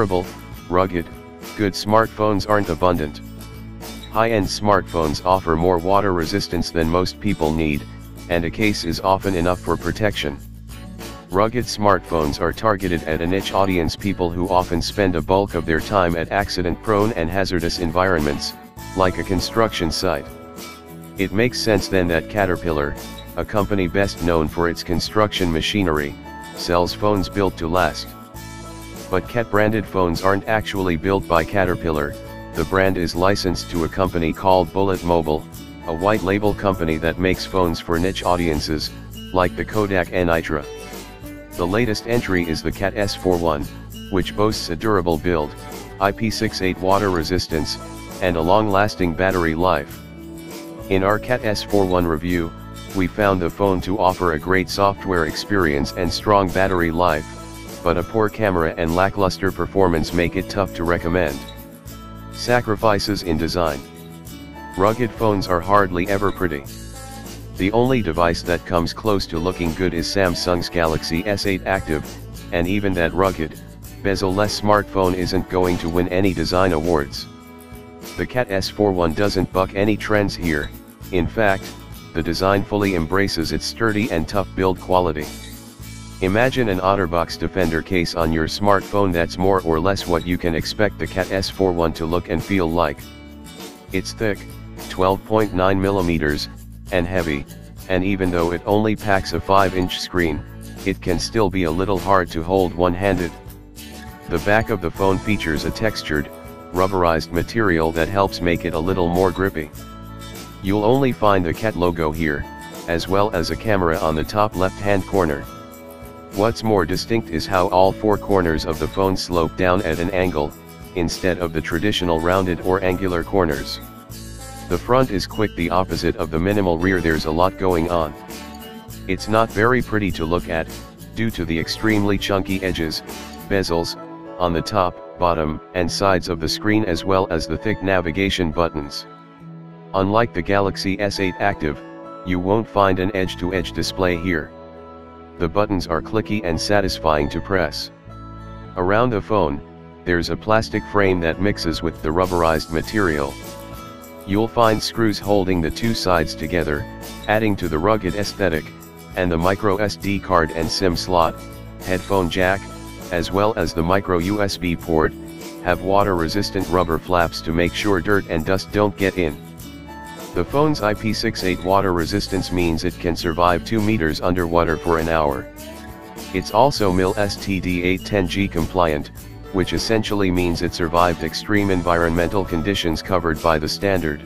Durable, rugged, good smartphones aren't abundant. High-end smartphones offer more water resistance than most people need, and a case is often enough for protection. Rugged smartphones are targeted at a niche audience, people who often spend a bulk of their time at accident-prone and hazardous environments, like a construction site. It makes sense then that Caterpillar, a company best known for its construction machinery, sells phones built to last. But Cat-branded phones aren't actually built by Caterpillar. The brand is licensed to a company called Bullet Mobile, a white label company that makes phones for niche audiences, like the Kodak Nitra. The latest entry is the Cat S41, which boasts a durable build, IP68 water resistance, and a long-lasting battery life. In our Cat S41 review, we found the phone to offer a great software experience and strong battery life, but a poor camera and lackluster performance make it tough to recommend. Sacrifices in design. Rugged phones are hardly ever pretty. The only device that comes close to looking good is Samsung's Galaxy S8 Active, and even that rugged, bezel-less smartphone isn't going to win any design awards. The Cat S41 doesn't buck any trends here. In fact, the design fully embraces its sturdy and tough build quality. Imagine an OtterBox Defender case on your smartphone. That's more or less what you can expect the Cat S41 to look and feel like. It's thick, 12.9 mm, and heavy, and even though it only packs a 5-inch screen, it can still be a little hard to hold one-handed. The back of the phone features a textured, rubberized material that helps make it a little more grippy. You'll only find the Cat logo here, as well as a camera on the top left-hand corner. What's more distinct is how all four corners of the phone slope down at an angle, instead of the traditional rounded or angular corners. The front is quick, the opposite of the minimal rear. There's a lot going on. It's not very pretty to look at, due to the extremely chunky edges, bezels, on the top, bottom, and sides of the screen, as well as the thick navigation buttons. Unlike the Galaxy S8 Active, you won't find an edge-to-edge display here. The buttons are clicky and satisfying to press. Around the phone, there's a plastic frame that mixes with the rubberized material. You'll find screws holding the two sides together, adding to the rugged aesthetic, and the micro SD card and SIM slot, headphone jack, as well as the micro USB port, have water-resistant rubber flaps to make sure dirt and dust don't get in. The phone's IP68 water resistance means it can survive 2 meters underwater for an hour. It's also MIL STD 810G compliant, which essentially means it survived extreme environmental conditions covered by the standard.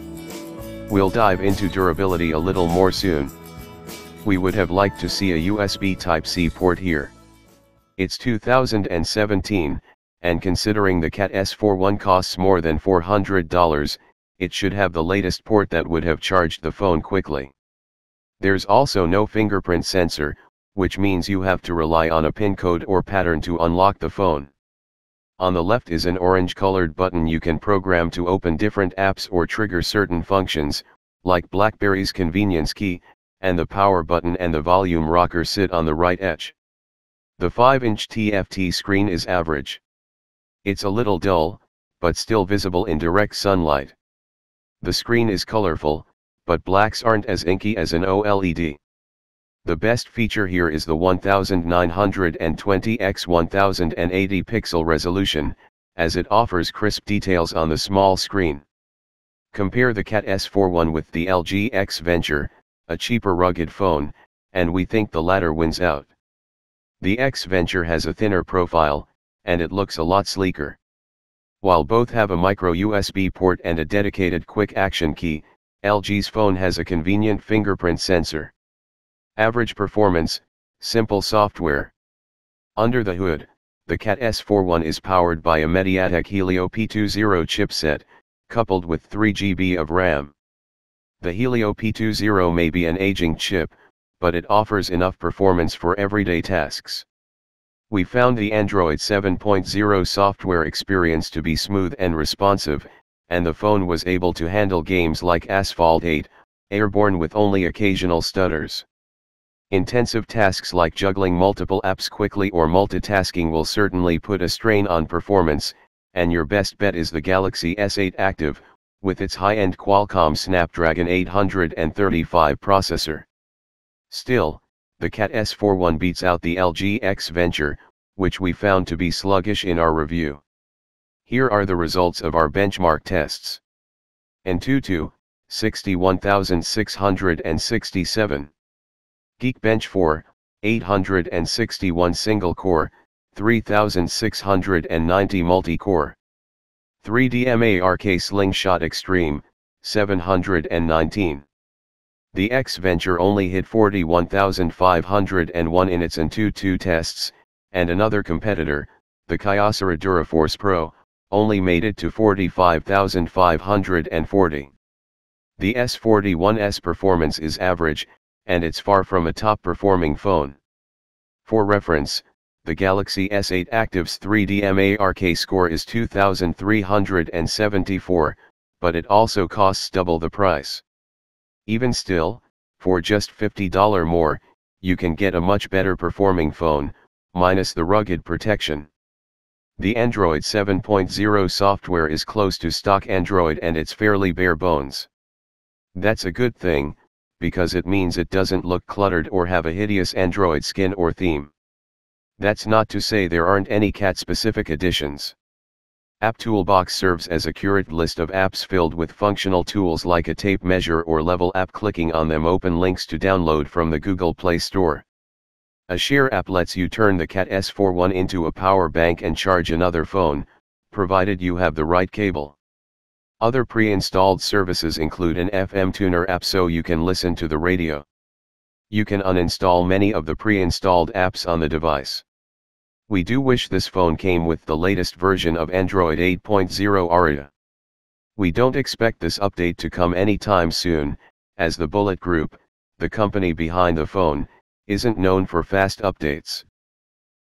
We'll dive into durability a little more soon. We would have liked to see a USB Type-C port here. It's 2017, and considering the Cat S41 costs more than $400, it should have the latest port that would have charged the phone quickly. There's also no fingerprint sensor, which means you have to rely on a PIN code or pattern to unlock the phone. On the left is an orange-colored button you can program to open different apps or trigger certain functions, like BlackBerry's convenience key, and the power button and the volume rocker sit on the right edge. The 5-inch TFT screen is average. It's a little dull, but still visible in direct sunlight. The screen is colorful, but blacks aren't as inky as an OLED. The best feature here is the 1920 x 1080 pixel resolution, as it offers crisp details on the small screen. Compare the Cat S41 with the LG X Venture, a cheaper rugged phone, and we think the latter wins out. The X Venture has a thinner profile, and it looks a lot sleeker. While both have a micro USB port and a dedicated quick action key, LG's phone has a convenient fingerprint sensor. Average performance, simple software. Under the hood, the Cat S41 is powered by a MediaTek Helio P20 chipset, coupled with 3 GB of RAM. The Helio P20 may be an aging chip, but it offers enough performance for everyday tasks. We found the Android 7.0 software experience to be smooth and responsive, and the phone was able to handle games like Asphalt 8, airborne with only occasional stutters. Intensive tasks like juggling multiple apps quickly or multitasking will certainly put a strain on performance, and your best bet is the Galaxy S8 Active, with its high-end Qualcomm Snapdragon 835 processor. Still, the Cat S41 beats out the LG X Venture, which we found to be sluggish in our review. Here are the results of our benchmark tests. Antutu, 61,667. Geekbench 4, 861 single-core, 3,690 multi-core. 3DMARK Slingshot Extreme, 719. The X Venture only hit 41,501 in its Antutu tests, and another competitor, the Kyocera Duraforce Pro, only made it to 45,540. The S41's performance is average, and it's far from a top-performing phone. For reference, the Galaxy S8 Active's 3DMARK score is 2,374, but it also costs double the price. Even still, for just $50 more, you can get a much better performing phone, minus the rugged protection. The Android 7.0 software is close to stock Android and it's fairly bare bones. That's a good thing, because it means it doesn't look cluttered or have a hideous Android skin or theme. That's not to say there aren't any cat-specific additions. App Toolbox serves as a curated list of apps filled with functional tools like a tape measure or level app. Clicking on them open links to download from the Google Play Store. A Share app lets you turn the Cat S41 into a power bank and charge another phone, provided you have the right cable. Other pre-installed services include an FM tuner app so you can listen to the radio. You can uninstall many of the pre-installed apps on the device. We do wish this phone came with the latest version of Android 8.0 Aria. We don't expect this update to come anytime soon, as the Bullet Group, the company behind the phone, isn't known for fast updates.